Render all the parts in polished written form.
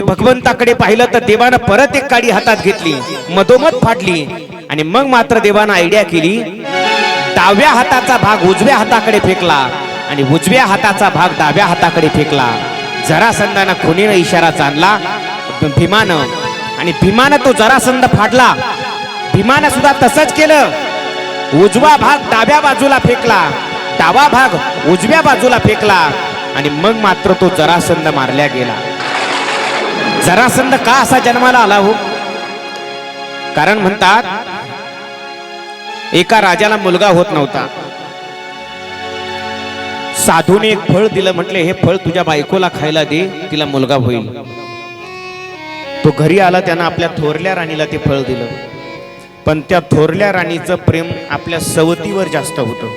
भगवंताकडे पाहिलं तर देवानं परत एक काडी हातात घेतली, मधोमध फाडली आणि मग मात्र देवानं आयडिया केली, डाव्या हाताचा भाग उजव्या हाताकडे फेकला आणि उजव्या हाताचा भाग डाव्या हाताकडे फेकला. जरासंधानं खुनीनं इशारा जाणला भीमानं आणि भीमानं तो जरासंध फाडला. भीमानं सुद्धा तसंच केलं, उजवा भाग डाव्या बाजूला फेकला, डावा भाग उजव्या बाजूला फेकला आणि मग मात्र तो जरासंध मारल्या गेला. जरासंध का असा जन्माला आला हो? कारण म्हणतात एका राजाला मुलगा होत नव्हता. साधूने एक फळ दिलं, म्हटले हे फळ तुझ्या बायकोला खायला दे, तिला मुलगा होईल. तो घरी आला, त्यानं आपल्या थोरल्या राणीला ते फळ दिलं. पण त्या थोरल्या राणीचं प्रेम आपल्या सवतीवर जास्त होतं.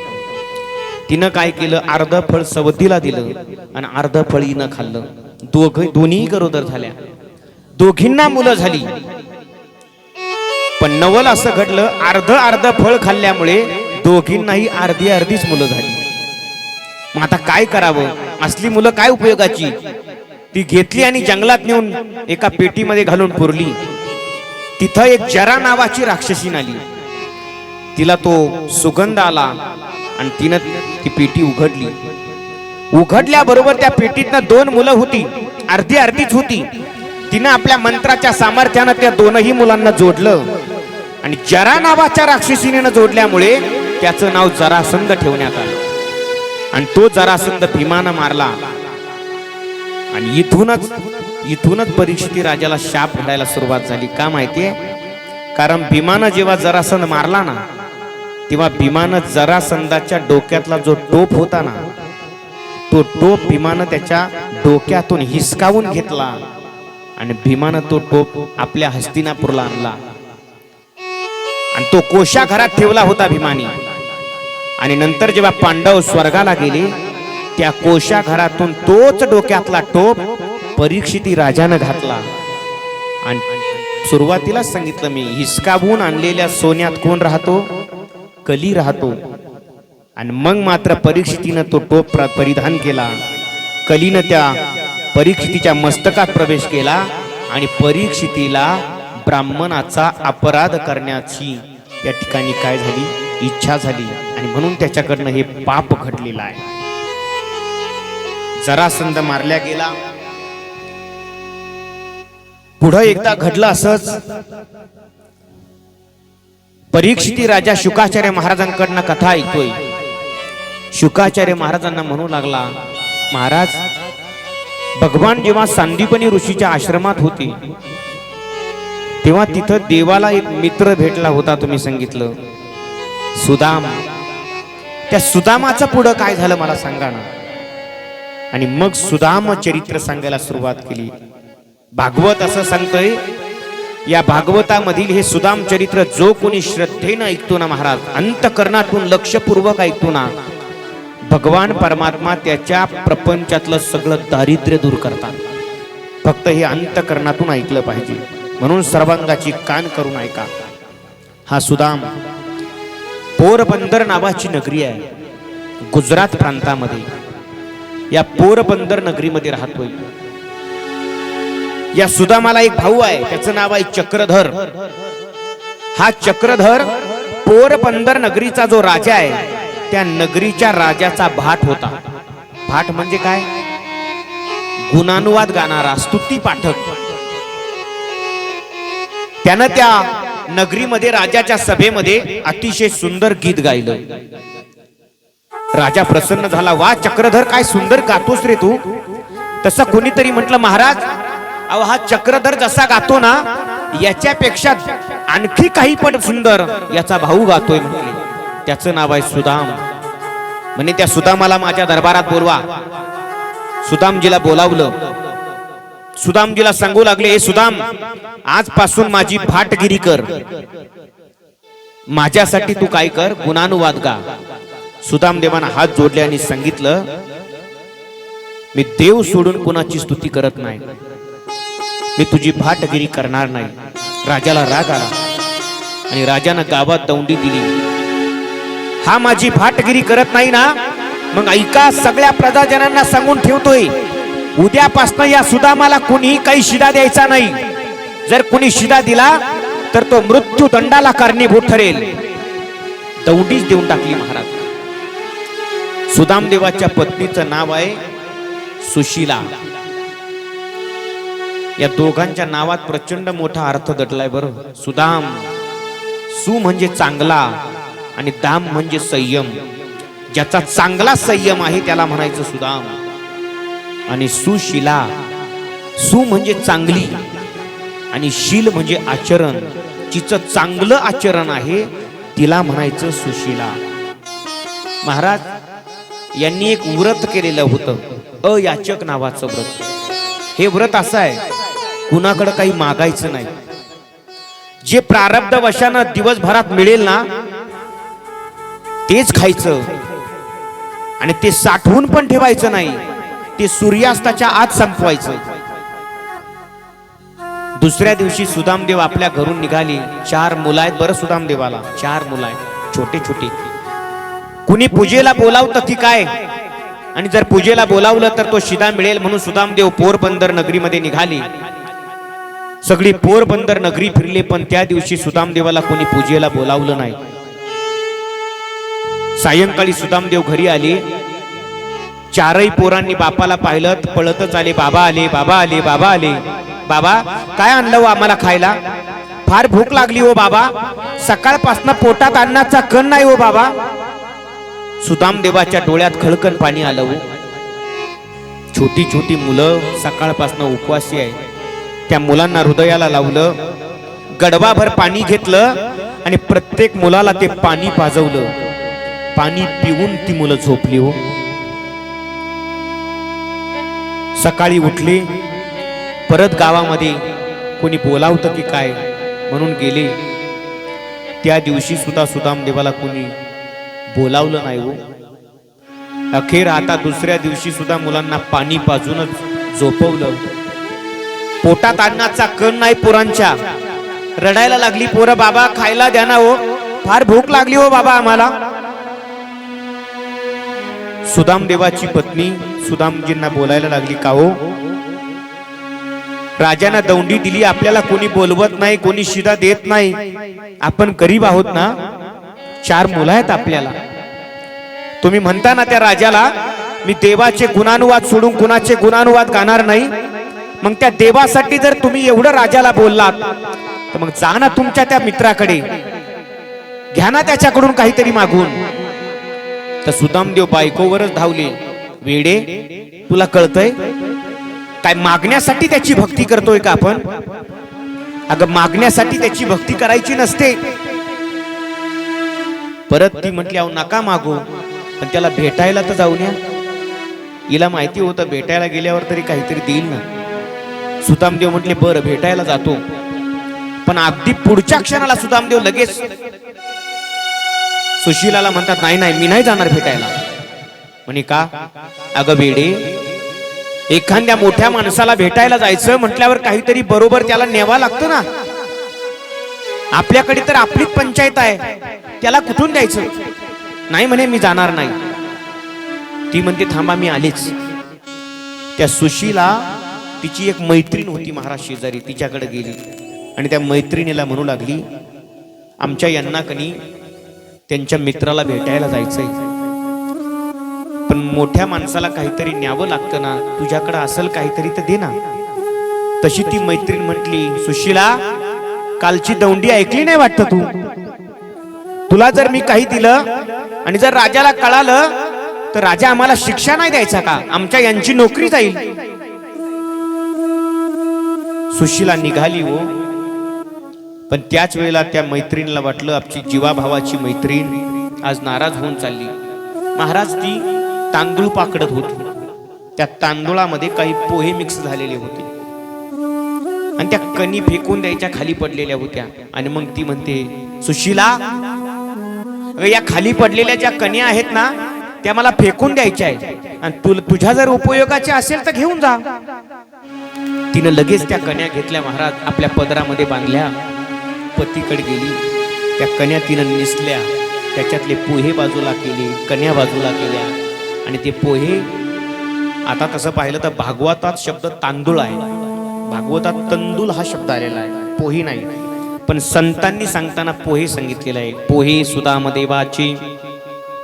तिनं काय केलं, अर्ध फळ सवतीला दिलं आणि अर्ध फळ हिनं खाल्लं. दोन्ही गरोदर झाल्या, दोघींना मुलं झाली. पण नवल असं घडलं, अर्ध अर्ध फळ खाल्ल्यामुळे दोघींनाही अर्धी अर्धीच मुलं झाली. मग आता काय करावं, असली मुलं काय उपयोगाची? ती घेतली आणि जंगलात नेऊन एका पेटीमध्ये घालून पुरली. तिथं एक जरा नावाची राक्षसीन आली. तिला तो सुगंध आला आणि तिनं ती पेटी उघडली. उघडल्याबरोबर त्या पेटीतनं दोन मुलं होती, अर्धी अर्धीच होती. तिनं आपल्या मंत्राच्या सामर्थ्यानं त्या दोनही मुलांना जोडलं आणि जरा नावाच्या राक्षसीनेनं जोडल्यामुळे त्याचं नाव जरासंध ठेवण्यात आलं. आणि तो जरासंध भीमानं मारला. आणि इथूनच परीक्षिती राजाला शाप घडायला सुरुवात झाली. का माहितीये? कारण भीमानं जेव्हा जरासंध मारला ना, तेव्हा भीमानं जरासंधाच्या डोक्यातला जो टोप होता ना, तो टोप भीमानं त्याच्या डोक्यातून हिसकावून घेतला आणि भीमानं तो टोप आपल्या हस्तिनापूरला आणला आणि तो कोशा घरात ठेवला होता भीमानी. आणि नंतर जेव्हा पांडव स्वर्गाला गेले, त्या कोशा घरातून तोच डोक्यातला टोप परीक्षिती राजानं घातला. आणि सुरुवातीलाच सांगितलं मी, हिसकावून आणलेल्या सोन्यात कोण राहतो? कली राहतो. आणि मग मात्र परीक्षितीनं तो टोप परिधान केला. कलीनं त्या परीक्षितीच्या मस्तकात प्रवेश केला आणि परीक्षितीला ब्राह्मणाचा अपराध करण्याची त्या ठिकाणी काय झाली, इच्छा झाली. आणि म्हणून त्याच्याकडनं हे पाप घडलेलं आहे. जरासंध मारल्या गेला. पुढं एकदा घडलं असंच, परीक्षिती राजा शुकाचार्य महाराजांकडनं कथा ऐकतोय. शुकाचार्य महाराजांना म्हणू लागला, महाराज, भगवान जेव्हा सांदीपनी ऋषीच्या आश्रमात होते तेव्हा तिथं देवाला एक मित्र भेटला होता, तुम्ही सांगितलं सुदाम. त्या सुदामाचं पुढं काय झालं मला सांगा ना. आणि मग सुदाम चरित्र सांगायला सुरुवात केली. भागवत असं सांगतोय, या भागवतामधील हे सुदाम चरित्र जो कोणी श्रद्धेनं ऐकतो ना महाराज, अंतकरणातून लक्षपूर्वक ऐकतो ना, भगवान परमात्मा त्याच्या प्रपंचातलं सगळं दारिद्र्य दूर करतात. फक्त हे अंतकरणातून ऐकलं पाहिजे. म्हणून सर्वांगाची कान करून ऐका. हा सुदाम पोरबंदर नावाची नगरी आहे, गुजरात प्रांतामध्ये. या पोरबंदर नगरीमध्ये राहतोय. या सुदामाला एक भाऊ आहे, त्याचं नाव आहे चक्रधर. हा चक्रधर पोरबंदर नगरीचा जो राजा आहे, त्या नगरीच्या राजाचा भाट होता. भाट म्हणजे काय? गुणानुवाद गाणारा, स्तुती पाठक. त्यानं त्या नगरीमध्ये राजाच्या सभेमध्ये अतिशय सुंदर गीत गायलं. राजा प्रसन्न झाला. वा चक्रधर, काय सुंदर गातोस रे तू. तसं कोणीतरी म्हटलं, महाराज अहो हा चक्रधर जसा गातो ना, याच्यापेक्षा आणखी काही पण सुंदर याचा भाऊ गातोय. म्हटले त्याचं नाव आहे सुदाम. म्हणे त्या सुदामाला माझ्या दरबारात बोलवा. सुदामजीला बोलावलं. सुदामजीला सांगू लागले, हे सुदाम, आजपासून माझी भाटगिरी कर. माझ्यासाठी तू काय कर, गुणानुवाद गा. सुदामदेवानं हात जोडले आणि सांगितलं, मी देव सोडून कोणाची स्तुती करत नाही, मी तुझी भाटगिरी करणार नाही. राजाला राग आला आणि राजानं गावात दौंडी दिली. हा माझी भाटगिरी करत नाही ना, मग ऐका, सगळ्या प्रजाजनांना सांगून ठेवतोय, उद्यापासनं या सुदामाला कुणी काही शिदा द्यायचा नाही. जर कुणी शिदा दिला तर तो मृत्यू दंडाला कारणीभूत ठरेल. दौंडीच देऊन टाकली महाराज. सुदामदेवाच्या पत्नीचं नाव आहे सुशीला. या दोघांच्या नावात प्रचंड मोठा अर्थ दडलाय बरं. सुदाम, सु म्हणजे चांगला आणि दाम म्हणजे संयम. ज्याचा चांगला संयम आहे त्याला म्हणायचं सुदाम. आणि सुशीला, सु म्हणजे चांगली आणि शील म्हणजे आचरण. जिचं चांगलं आचरण आहे तिला म्हणायचं सुशीला. महाराज यांनी एक व्रत केलेलं होतं, अयाचक नावाचं व्रत. हे व्रत असं आहे, कुणाकडे काही मागायचं नाही. जे प्रारब्ध वशानं दिवसभरात मिळेल ना तेच खायचं आणि ते साठवून पण ठेवायचं नाही. ते सूर्यास्ताच्या आत संपवायचं. दुसऱ्या दिवशी सुदामदेव आपल्या घरून निघाली. 4 मुलं आहेत बरं सुदामदेवाला, 4 मुलं आहेत छोटे छोटे. कुणी पूजेला बोलावतं की काय, आणि जर पूजेला बोलावलं तर तो शिदा मिळेल म्हणून सुदामदेव पोरबंदर नगरीमध्ये निघाली. सगळी पोरबंदर नगरी फिरले पण त्या दिवशी सुदामदेवाला कोणी पूजेला बोलावलं नाही. सायंकाळी सुदामदेव घरी आले. 4ही पोरांनी बापाला पाहिलं, पळतच आले. बाबा आले, बाबा आले, बाबा आले. बाबा काय आणलं हो आम्हाला खायला? फार भूक लागली हो बाबा, सकाळपासून पोटात अन्नाचा कण नाही हो बाबा. सुदामदेवाच्या डोळ्यात खळखळ पाणी आलं हो. छोटी छोटी मुलं सकाळपासून उपवासी आहे. त्या मुलांना हृदयाला लावलं, गडवाभर पाणी घेतलं आणि प्रत्येक मुलाला ते पाणी पाजवलं. पाणी पिऊन ती मुलं झोपली हो. सकाळी उठले, परत गावामध्ये कोणी बोलावतं की काय म्हणून गेले. त्या दिवशी सुद्धा सुदामदेवाला कोणी बोलावलं नाही हो. अखेर आता दुसऱ्या दिवशी सुद्धा मुलांना पाणी पाजूनच झोपवलं. पोटात अन्नाचा कण नाही पोरांच्या. रडायला लागली पोरं, बाबा खायला द्या ना हो, फार भूक लागली हो बाबा आम्हाला. सुदामदेवाची पत्नी सुदामजींना बोलायला लागली, का हो राजांना दौंडी दिली, आपल्याला कोणी बोलवत नाही, कोणी शिदा देत नाही. आपण गरीब आहोत ना, 4 मुलं आहेत आपल्याला. तुम्ही म्हणता ना त्या राजाला, मी देवाचे गुणानुवाद सोडून कुणाचे गुणानुवाद गाणार नाही. मग त्या देवासाठी जर तुम्ही एवढं राजाला बोललात तर मग जा ना तुमच्या त्या मित्राकडे, घ्या ना त्याच्याकडून काहीतरी मागून. तर सुदामदेव बायकोवरच धावले. वेडे, तुला कळतंय काय मागण्यासाठी त्याची भक्ती करतोय का आपण? अगं मागण्यासाठी त्याची भक्ती करायची नसते. परत ती म्हटली, अहो नका मागू, पण त्याला भेटायला तर जाऊन या. हिला माहिती होतं भेटायला गेल्यावर तरी काहीतरी देईल ना. सुदामदेव म्हटले, बरं भेटायला जातो. पण अगदी पुढच्या क्षणाला सुदामदेव लगेच सुशीलाला म्हणतात, नाही नाही मी नाही जाणार भेटायला. म्हणे का? अगं वेडे, एखाद्या मोठ्या माणसाला भेटायला जायचं म्हटल्यावर काहीतरी बरोबर त्याला न्यावा लागतं ना. आपल्याकडे तर आपलीच पंचायत आहे, त्याला कुठून द्यायचं? नाही म्हणे मी जाणार नाही. ती म्हणते थांबा मी आलीच. त्या सुशीला तिची एक मैत्रीण होती महाराज शेजारी, तिच्याकडे गेली आणि त्या मैत्रिणीला म्हणू लागली, आमच्या यांना कनी त्यांच्या मित्राला भेटायला जायचंय, पण मोठ्या माणसाला काहीतरी न्यावं लागतं ना, तुझ्याकडे असेल काहीतरी तर दे ना. तशी ती मैत्रीण म्हटली, सुशीला कालची दौंडी ऐकली नाही वाटतं तू? तुला जर मी काही दिलं आणि जर राजाला कळालं तर राजा आम्हाला शिक्षा नाही द्यायचा का? आमच्या यांची नोकरी जाईल. सुशीला निघाली हो. पण त्याच वेळेला त्या मैत्रिणीला वाटलं आपली जीवाभावाची मैत्रीण आज नाराज होऊन चालली. महाराज ती तांदूळ पाकडत होती. त्या तांदूळामध्ये काही पोहे मिक्स झालेले होते आणि त्या कणी फेकून द्यायच्या खाली पडलेल्या होत्या. आणि मग ती म्हणते, सुशीला या खाली पडलेल्या ज्या कण्या आहेत ना त्या मला फेकून द्यायच्या आहेत आणि तुझ्या जर उपयोगाच्या असेल तर घेऊन जा. तिनं लगेच त्या कण्या घेतल्या महाराज, आपल्या पदरामध्ये बांधल्या, पतीकडे गेली. त्या कण्या तिनं निसल्या, त्याच्यातले पोहे बाजूला केले, कण्या बाजूला केल्या आणि ते पोहे आता तसं पाहिलं तर भागवतात शब्द तांदूळ आहे, भागवतात तंदूल हा शब्द आलेला आहे, पोही नाही. पण संतांनी सांगताना पोहे सांगितलेलं आहे. पोहे सुदामदेवाची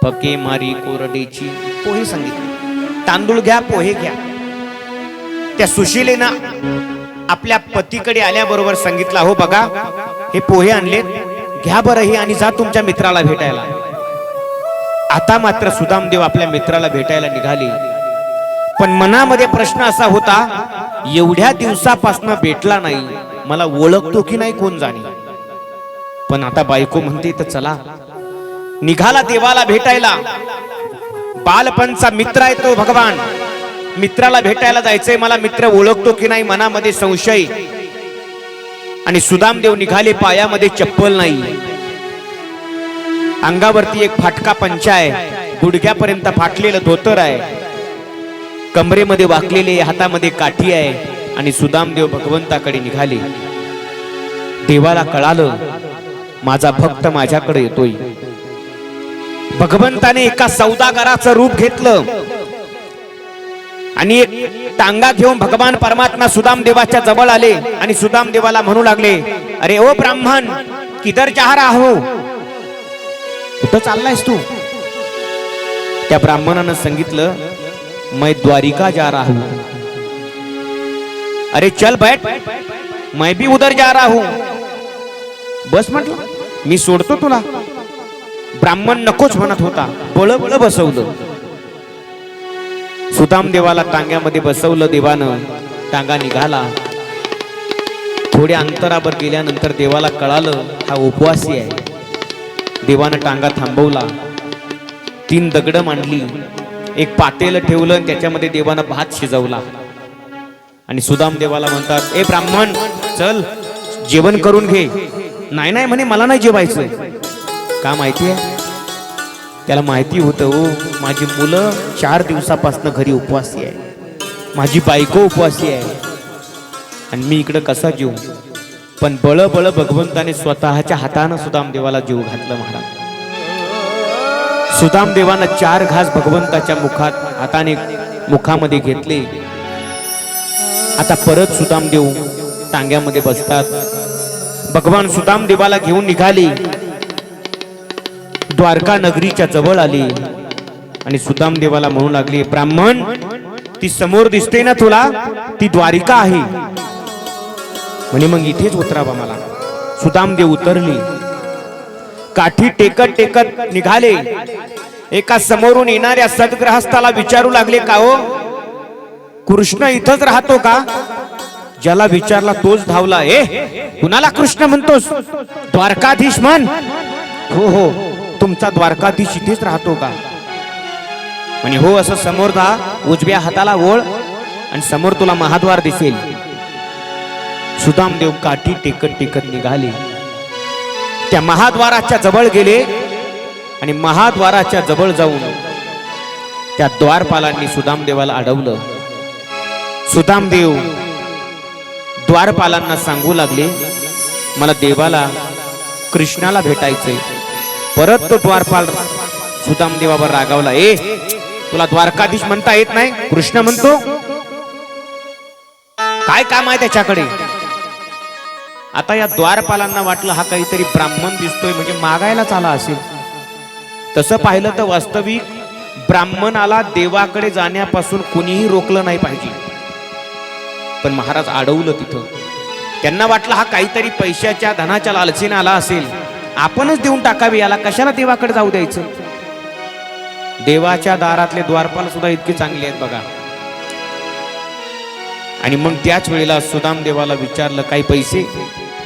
फके मारी कोरडेची, पोहे सांगितले. तांदूळ घ्या, पोहे घ्या. त्या सुशीलेनं आपल्या पतीकडे आल्याबरोबर सांगितलं, हो बघा हे पोहे आणलेत, घ्या बरं हे आणि जा तुमच्या मित्राला भेटायला. आता मात्र सुदामदेव आपल्या मित्राला भेटायला निघाले. पण मनामध्ये प्रश्न असा होता, एवढ्या दिवसापासून भेटला नाही, मला ओळखतो की नाही कोण जाणे. पण आता बायको म्हणते तर चला. निघाला देवाला भेटायला. बालपणचा मित्र आहे तो भगवान, मित्राला भेटायला जायचंय, मला मित्र ओळखतो की नाही, मनामध्ये संशय. आणि सुदामदेव निघाले, पायामध्ये चप्पल नाही, अंगावरती एक फाटका पंचा आहे, गुडघ्यापर्यंत फाटलेलं धोतर आहे, कमरेमध्ये वाकलेले, हातामध्ये काठी आहे. आणि सुदामदेव भगवंताकडे निघाले. देवाला कळालं माझा भक्त माझ्याकडे येतोय. भगवंताने एका सौदागराचं रूप घेतलं आणि एक टांगा घेऊन भगवान परमात्मा सुदामदेवाच्या जवळ आले आणि सुदामदेवाला म्हणू लागले, अरे ओ ब्राह्मण, किधर जा रहा हो, कुठं चाललायस तू? त्या ब्राह्मणानं सांगितलं, मैं द्वारिका जा रहा हूं. अरे चल बैठ, मैं भी उधर जा रहा हूं. बस म्हटलं, मी सोडतो तुला. ब्राह्मण नकोच म्हणत होता, बळबळ बसवलं. सुदामदेवाला टांग्यामध्ये बसवलं देवानं. टांगा निघाला. थोड्या अंतरावर गेल्यानंतर देवाला कळालं हा उपवासी आहे. देवानं टांगा थांबवला. 3 दगड मांडली, एक पातेलं ठेवलं आणि त्याच्यामध्ये देवानं भात शिजवला. आणि सुदामदेवाला म्हणतात, ए ब्राह्मण, चल जेवण करून घे. नाही नाही म्हणे, मला नाही जेवायचं. का माहिती आहे? त्याला माहिती होतं, हो माझी मुलं 4 दिवसापासून घरी उपवासी आहे, माझी बायको उपवासी आहे, आणि मी इकडं कसा जेवू. पण बळ भगवंताने स्वतःच्या हाताने सुदामदेवाला जीव घातलं. महाराज सुदामदेवानं 4 घास भगवंताच्या हाताने मुखामध्ये घेतले. आता परत सुदामदेव टांग्यामध्ये बसतात. भगवान सुदामदेवाला घेऊन निघाले. द्वारका नगरीच्या जवळ आली आणि सुदामदेवाला म्हणू लागली, ब्राह्मण, ती समोर दिसते ना तुला, ती द्वारिका आहे म्हणे, मग इथेच उतरावा मला. सुदामदेव उतरले. काठी टेकत टेकत निघाले. एका समोरून येणाऱ्या सद्ग्रहस्थाला विचारू लागले, का हो कृष्ण इथंच राहतो का? ज्याला विचारला तोच धावला, ए कुणाला कृष्ण म्हणतोस? द्वारकाधीश म्हण. हो हो, तुमचा द्वारकाधीश इथेच राहतो का? म्हणे हो. असं समोर जा, उजव्या हाताला ओळ आणि समोर तुला महाद्वार दिसेल. सुदामदेव काठी टेकत टेकत निघाले. त्या महाद्वाराच्या जवळ गेले आणि महाद्वाराच्या जवळ जाऊन त्या द्वारपालांनी सुदामदेवाला अडवलं. सुदामदेव द्वारपालांना सांगू लागले, मला देवाला कृष्णाला भेटायचंय. परत तो द्वारपाल सुदामदेवावर रागावला, ए तुला द्वारकाधीश म्हणता येत नाही, कृष्ण म्हणतो? काय काम आहे त्याच्याकडे? आता या द्वारपालांना वाटलं हा काहीतरी ब्राह्मण दिसतोय, म्हणजे मागायलाच आला असेल. तसं पाहिलं तर वास्तविक ब्राह्मणाला देवाकडे जाण्यापासून कुणीही रोखलं नाही पाहिजे, पण महाराज अडवलं तिथं. त्यांना वाटलं हा काहीतरी पैशाच्या धनाच्या लालचीने आला असेल, आपणच देऊन टाकावे याला, कशाला देवाकडे जाऊ द्यायचं. देवाच्या दारातले द्वारपाल सुद्धा इतके चांगले आहेत बघा. आणि मग त्याच वेळेला सुदामदेवाला विचारलं, काही पैसे?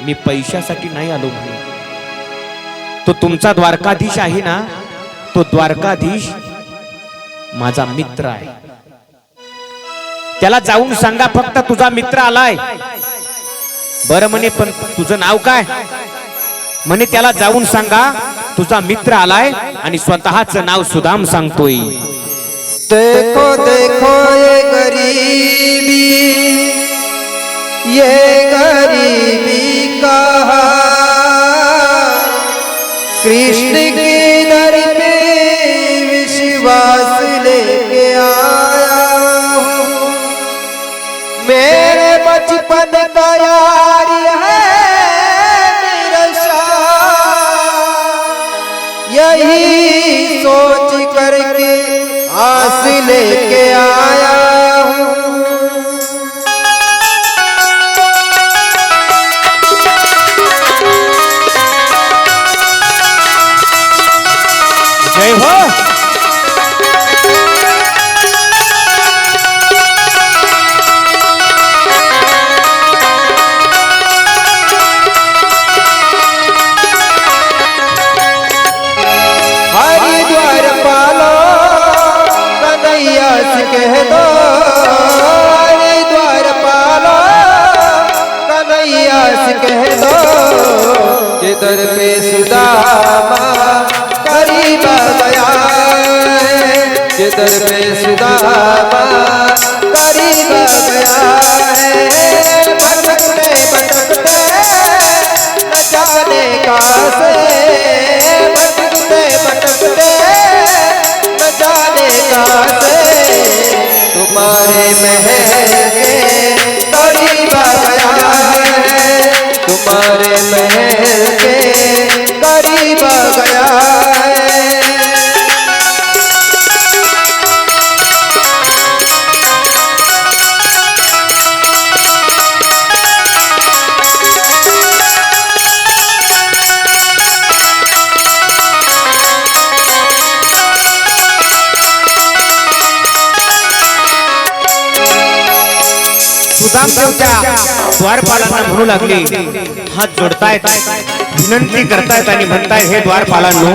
मी पैशासाठी नाही आलो म्हणे. तो तुमचा द्वारकाधीश आहे ना, तो द्वारकाधीश माझा मित्र आहे, त्याला जाऊन सांगा फक्त तुझा मित्र आलाय. बरं म्हणे, पण तुझं नाव काय? म्हणे त्याला जाऊन सांगा तुझा मित्र आलाय आणि स्वतःच नाव सुदाम सांगतोय. देखो देखो ये गरीबी, ये गरीबी का कृष्ण के दर पे विश्वास लेके आया हूँ. यही सोच करके आस लेके आया हूँ। जय हो। हरिद्वार पालो कन्हैया से कह दो, हरिद्वार पालो कन्हैया से कह दो कि दर पे सुदामा करीब गया है, कि दर पे सुदामा करीब गया है। भटकते भटकते न जाने कहाँ से, भटकते भटकते न जाने कहाँ से तुम्हारे महल के करीब गया है, तुम्हारे महल के करीब गया है। सुदाम देवच्या द्वारपालांना म्हणू लागले, हात जोडतायत, विनंती करतायत आणि म्हणतायत, हे द्वारपालांनो,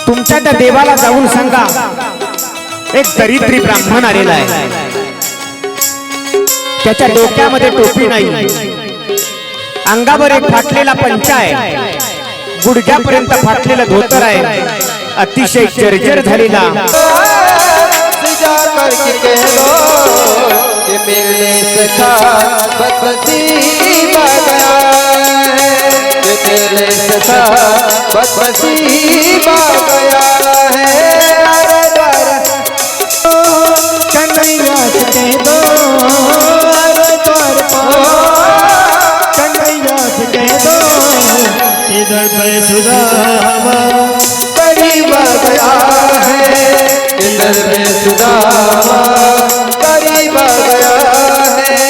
तुमच्या त्या देवाला जाऊन सांगा एक दरिद्री ब्राह्मण आलेला आहे, त्याच्या डोक्यामध्ये टोपी नाही, अंगावर एक फाटलेला पंचा आहे, गुडघ्यापर्यंत फाटलेलं धोतर आहे, अतिशय जर्जर झालेला। करके कह दो कि मिलने से खास बदनसीब गया है, कि मिलने से खास बदनसीब गया है। कन्हैया से कह दो, कन्हैया से कह दो, इधर पे सुदामा करीब गया है, इधर पे सुदामा करीब गया है।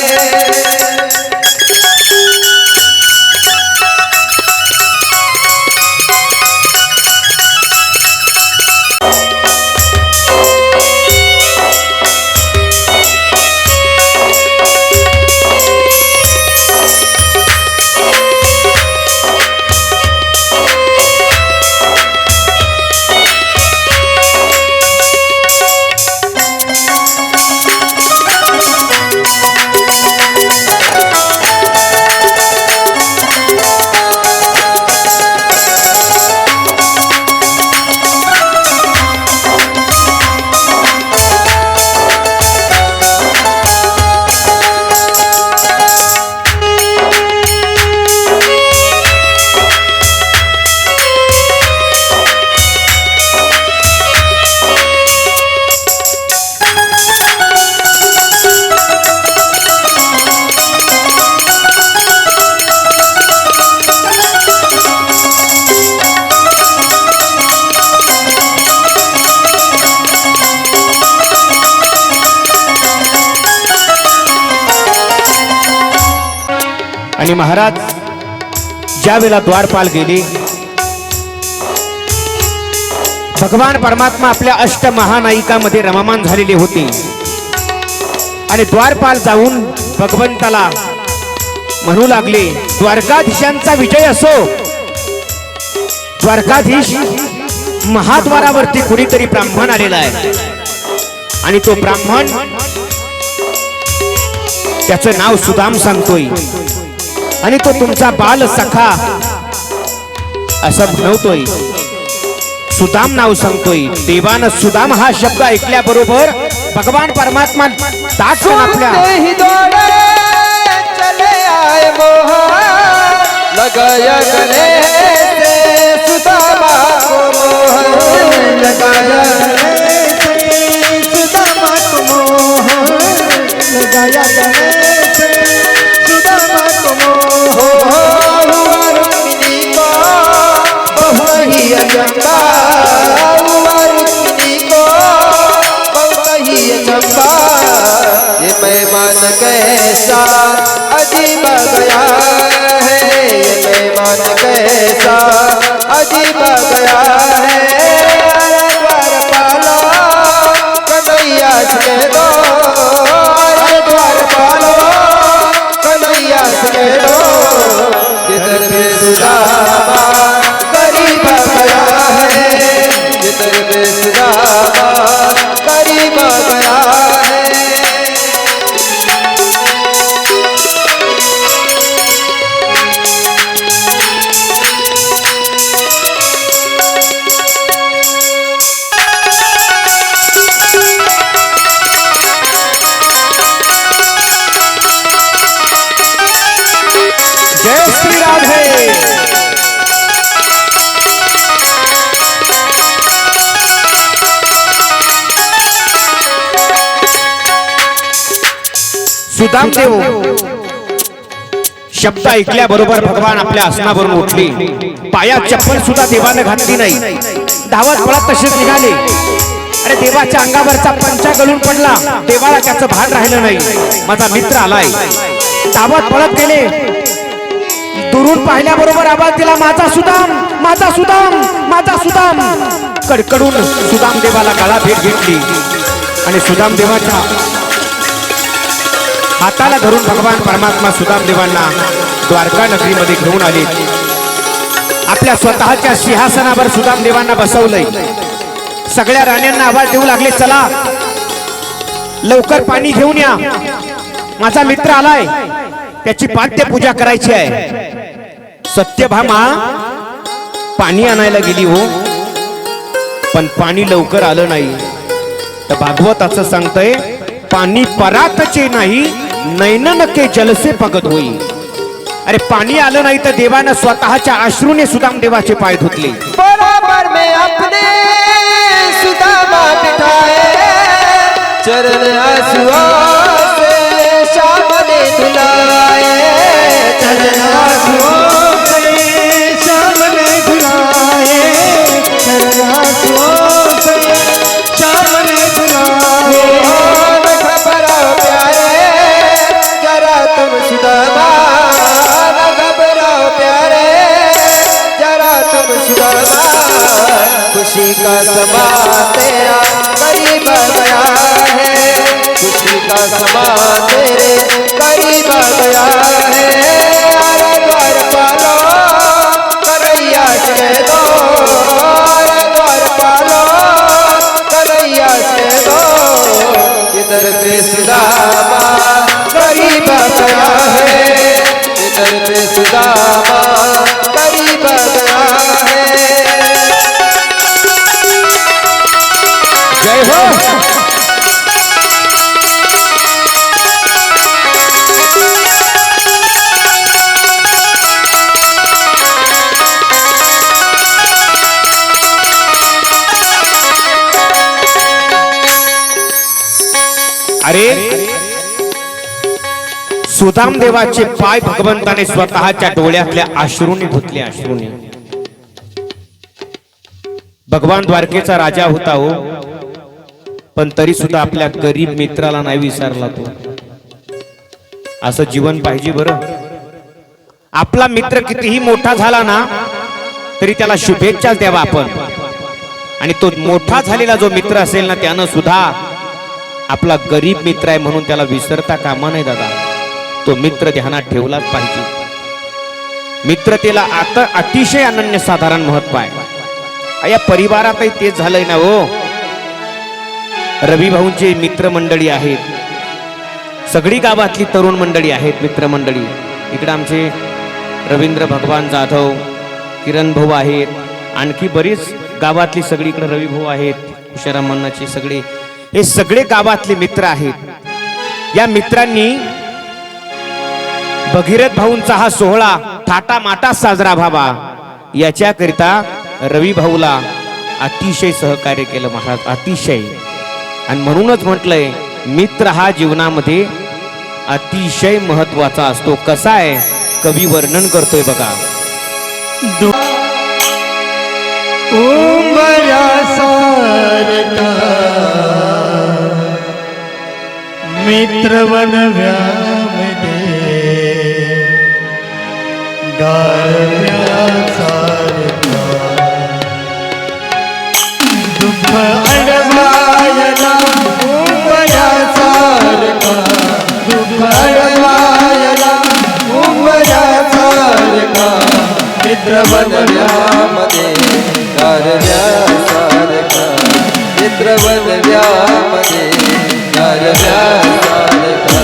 आणि महाराज ज्या वेळेला द्वारपाल गेले, भगवान परमात्मा आपल्या अष्ट महानायिकामध्ये रममान झालेले होते आणि द्वारपाल जाऊन भगवंताला म्हणू लागले, द्वारकाधीशांचा विजय असो, द्वारकाधीश महाद्वारावरती कुणीतरी ब्राह्मण आलेला आहे आणि तो ब्राह्मण त्याचं नाव सुदाम सांगतोय आणि तो तुमचा बाल सखा असं म्हणतोय, सुदाम नाव सांगतोय। देवानं सुदाम हा शब्द ऐकल्याबरोबर भगवान परमात्मा ताटून आपल्या ही दौड़े चले आए मोहन, लगाया गले से सुदामा को मोहन, लगाया गले से सुदामा को मोहन, लगाया गले से सुदामा को मोहन। हुआ रुक्मिणी को बहु ही अजंता, श्री राधे. सुदाम देव शब्द ऐकल्याबरोबर भगवान आपल्या आसनावरून उठले. पायात चप्पल सुद्धा देवाने घातली नाही. धावत पळत तसेच निघाले. अरे देवाच्या अंगावरचा पंचा गळून पडला. देवाला त्याचं भान राहिलं नाही. माझा मित्र आलाय. धावत पळत गेले. दुरून पाहिल्याबरोबर आवाज दिला, माझा सुदाम, माझा सुदाम, माझा सुदाम. कडकडून सुदाम देवाला गळा भेट घेतली आणि सुदाम देवाच्या हाताला धरून भगवान परमात्मा सुदाम देवांना द्वारका नगरीमध्ये घेऊन आले. आपल्या स्वतःच्या सिंहासनावर सुदाम देवांना बसवलंय. सगळ्या राण्यांना आवाज देऊ लागले, चला लवकर पाणी घेऊन या. माझा मित्र आलाय. त्याची पाद्य पूजा करायची आहे. सत्यभामा पाणी आणायला गेली हो, पण पाणी लवकर आलं नाही. तर भागवत असं सांगतंय, पाणी परातचे नाही नैनन के जलसे पगत होई. अरे पाणी आलं नाही तर देवानं स्वतःच्या अश्रूने सुदाम देवाचे पाय धुतले. बराबर में अपने सुदामा बिठाए, चरण आंसुओं से श्याम ने धुलाए, चरण आंसुओं से श्याम ने धुलाए, चरण आंसुओं से श्याम ने धुलाए. घबराओ प्यारे जरा तुम सुदामा, घबराओ प्यारे जरा तुम सुदामा. खुशी का समा तेरा करीब गया है, खुशी का समा तेरे करीब गया है. अरे द्वार पालो करैया से दो, अरे द्वार पालो करैया से दो. इधर पे सुदामा करीब गया है, इधर पे सुदामा करीब गया है. जय हो. अरे सुदाम देवाचे पाय भगवंताने स्वतःच्या डोळ्यातल्या अश्रूने धुतले. अश्रूने. भगवान द्वारकेचा राजा होता हो, पण तरी सुद्धा आपल्या गरीब मित्राला नाही विसरला तो. असं जीवन पाहिजे बरं. आपला मित्र कितीही मोठा झाला ना तरी त्याला शुभेच्छा द्यावा आपण. आणि तो मोठा झालेला जो मित्र असेल ना त्यानं सुद्धा आपला गरीब मित्र आहे म्हणून त्याला विसरता कामा नाही दादा. तो मित्र ध्यानात ठेवलाच पाहिजे. मित्रतेला आता अतिशय अनन्यसाधारण महत्व आहे. या परिवारातही तेच झालंय ना हो. रवी भाऊंचे मित्रमंडळी आहेत, सगळी गावातली तरुण मंडळी आहेत मित्रमंडळी. इकडे आमचे रवींद्र भगवान जाधव, किरण भाऊ आहेत, आणखी बरीच गावातली सगळी इकडे रवी भाऊ आहेत, उशाराम मन्नाचे सगळे, हे सगळे गावातले मित्र आहेत. या मित्रांनी भगीरथ भाऊंचा हा सोहळा थाटामाटात साजरा व्हावा याच्याकरिता रवी भाऊला अतिशय सहकार्य केलं महाराज, अतिशय. आणि म्हणूनच म्हटलंय मित्र हा जीवनामध्ये अतिशय महत्वाचा असतो. कसा आहे कवी वर्णन करतोय बघा. उंबऱ्यासारखा मित्र वनव्यामध्ये, गारव्यासारखा दुःख अडवायला. उंबऱ्यासारखा दुःख अडवायला, उंबऱ्यासारखा मित्र बनव्यामध्ये, गारव्यासारखा मित्र बनव्यामध्ये, गारव्यासारखा.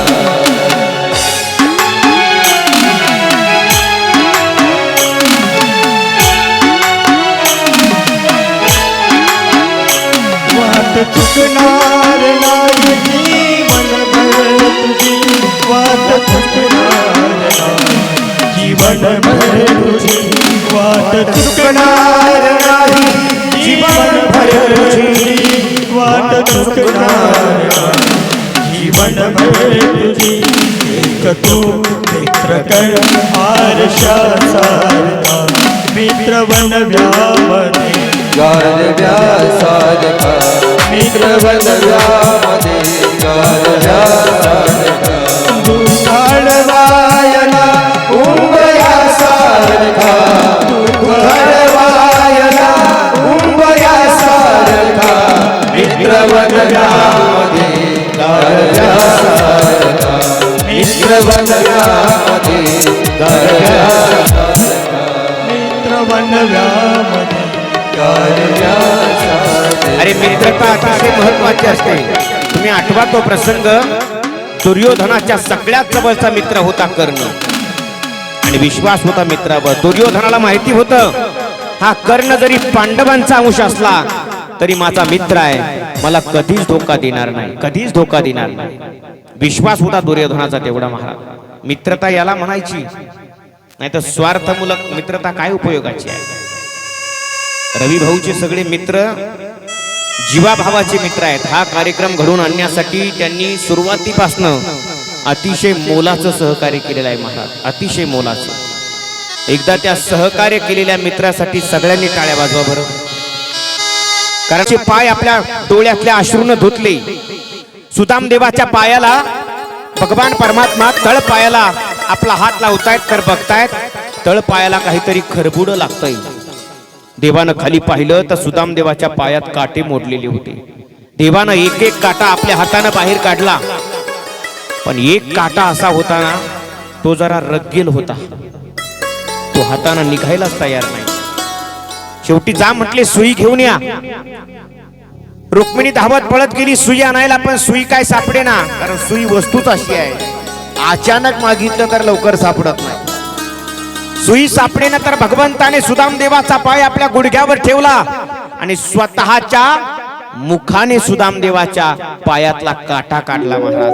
वाट चुकणार नाही जीवनभर तुझी, वाट चुकणार नाही जीवन जीवनभर तुझी वाट चुकणार नाही, जीवनभर तुझी वाट चुकणार नाही, जीवनभर तुझी एक तू मित्र कर आरशासारखा, मित्र बनव्यामध्ये गारव्यासारखा, मित्र बनव्यामध्ये गारव्यासारखा, घडवायला उंबऱ्यासारखा, घडवायला उंबऱ्यासारखा, मित्र बनव्यामध्ये गारव्यासारखा, मित्र बनव्यामध्ये गारव्यासारखा, मित्र बनव्यामध्ये अरे मित्रता अतिशय महत्वाची असते. तुम्ही आठवा तो प्रसंग, दुर्योधनाच्या सगळ्यात जवळचा मित्र होता कर्ण आणि विश्वास होता मित्रावर. दुर्योधनाला माहिती होतं हा कर्ण जरी पांडवांचा अंश असला तरी माझा मित्र आहे, मला कधीच धोका देणार नाही, कधीच धोका देणार नाही. विश्वास होता दुर्योधनाचा तेवढा महाराज. मित्रता याला म्हणायची, नाही तर स्वार्थमूलक मित्रता काय उपयोगाची आहे. रवी भाऊचे सगळे मित्र जीवाभावाचे मित्र आहेत. हा कार्यक्रम घडवून आणण्यासाठी त्यांनी सुरुवातीपासनं अतिशय मोलाचं सहकार्य केलेलं आहे महाराज, अतिशय मोलाचं. एकदा त्या सहकार्य केलेल्या मित्रासाठी सगळ्यांनी टाळ्या वाजवा बरं. कारण ते पाय आपल्या डोळ्यातल्या अश्रूनं धुतले. सुदामदेवाच्या पायाला भगवान परमात्मा तळ पायाला आपला हात लावतायत तर बघतायत तळ पायाला काहीतरी खरबुड लागतंय. देवानं खाली पाहिलं तर सुदामदेवाच्या पायात काटे मोडलेले होते. देवानं एक एक काटा आपल्या हातानं बाहेर काढला, पण एक काटा असा होता ना, तो जरा रगेल होता, तो हातानं निघायलाच तयार नाही. शेवटी जा म्हटले सुई घेऊन या. रुक्मिणी धावत पळत गेली सुई आणायला, पण सुई काय सापडे ना, कारण सुई वस्तूच अशी आहे, अचानक मागितलं तर लवकर सापडत नाही. सुई सापडे ना तर भगवंताने सुदामदेवाचा पाय आपल्या गुडघ्यावर ठेवला आणि स्वतःच्या मुखाने सुदामदेवाच्या पायातला काटा काढला. महाराज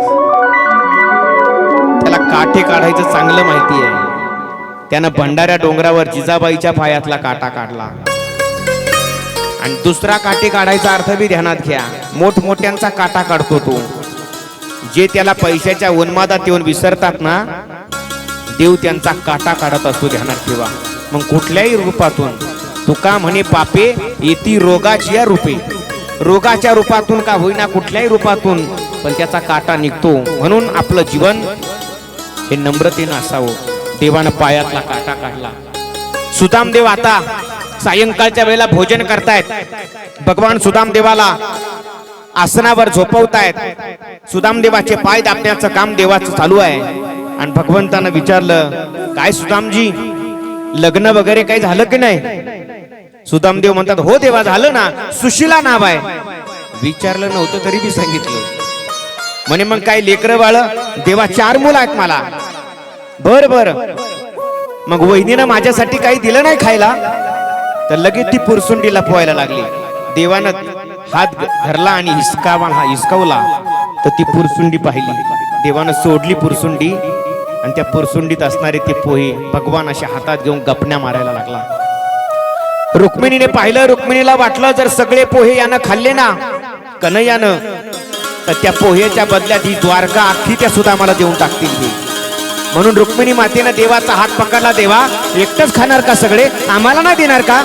त्याला काटे काढायचं चांगलं माहिती आहे. त्यानं भंडाऱ्या डोंगरावर जिजाबाईच्या पायातला काटा काढला. आणि दुसरा काटे काढायचा अर्थ बी ध्यानात घ्या. मोठमोठ्यांचा काटा काढतो तो, जे त्याला पैशाच्या उन्मादात येऊन विसरतात ना, देव त्यांचा काटा काढत असतो, ध्यानात ठेवा. मग कुठल्याही रूपातून, तुका म्हणे पापे येती रोगाची रूपे, रोगाच्या रूपातून का होईना कुठल्याही रूपातून, पण त्याचा काटा निघतो. म्हणून आपलं जीवन हे नम्रतेनं असावं. देवानं पायातला काटा काढला. सुदामदेव आता सायंकाळच्या वेळेला भोजन करतायत. भगवान सुदामदेवाला आसनावर झोपवतायत. सुदामदेवाचे पाय दाबण्याचं काम देवाचं चालू आहे. आणि भगवंतानं विचारलं, काय सुदामजी, लग्न वगैरे काही झालं की नाही? सुदामदेव म्हणतात, हो देवा झालं ना, सुशीला नाव आहे. विचारलं नव्हतं तरी बी सांगितलं. म्हणे मग काय लेकरं बाळ? देवा 4 मुलं आहेत मला. बर बर, मग वहिनीनं माझ्यासाठी काही दिलं नाही खायला? तर लगेच ती पुरसुंडीला पोहायला लागली. देवानं हात धरला आणि हिसकावला तर ती पुरसुंडी पाहिली. देवानं सोडली पुरसुंडी आणि त्या पुरसुंडीत असणारे ते पोहे भगवान अशा हातात घेऊन गपण्या मारायला लागला. रुक्मिणीने पाहिलं. रुक्मिणीला वाटलं जर सगळे पोहे यानं खाल्ले ना कन्हैयानं, तर त्या पोहेच्या बदल्यात ही द्वारका अख्खी त्या सुदामाला देऊन टाकतील ही. म्हणून रुक्मिणी मातेनं देवाचा हात पकडला. देवा एकटंच खाणार का सगळे, आम्हाला नाही देणार का?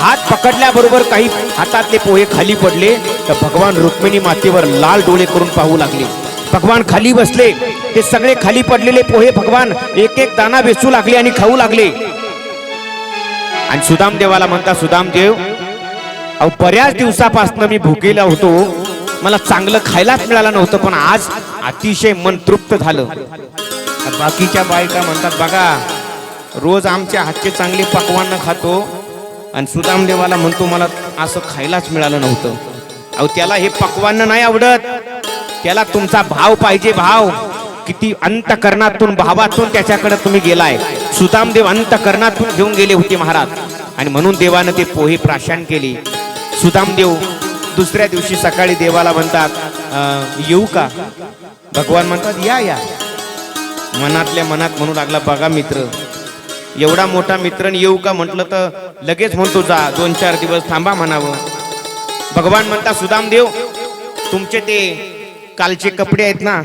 हात पकडल्याबरोबर काही हातातले पोहे खाली पडले तर भगवान रुक्मिणी मातेवर लाल डोळे करून पाहू लागले. भगवान खाली बसले. ते सगळे खाली पडलेले पोहे भगवान एक एक दाना वेचू लागले आणि खाऊ लागले. आणि सुदामदेवाला म्हणता, सुदामदेव अहो बऱ्याच दिवसापासून मी भुकेला होतो, मला चांगलं खायलाच मिळालं नव्हतं, पण आज अतिशय मन तृप्त झालं. बाकीच्या बायका म्हणतात, बघा रोज आमच्या हातचे चांगले पक्वान्न खातो आणि सुदामदेवाला म्हणतो मला असं खायलाच मिळालं नव्हतं. अहो त्याला हे पक्वान्न नाही आवडत, त्याला तुमचा भाव पाहिजे. भाव किती अंतकरणातून, भावातून त्याच्याकडे तुम्ही गेलाय. सुदामदेव अंतकरणातून घेऊन गेले होते महाराज. आणि म्हणून देवानं ते पोहे प्राशन केले. सुदामदेव दुसऱ्या दिवशी सकाळी देवाला म्हणतात, येऊ का? भगवान म्हणतात, या या. मनातल्या मनात म्हणू लागला, बघा मित्र एवढा मोठा मित्र येऊ का म्हटलं तर लगेच म्हणतो जा 2-4 दिवस थांबा म्हणावं. भगवान म्हणता सुदामदेव तुमचे ते कालचे कपडे आहेत ना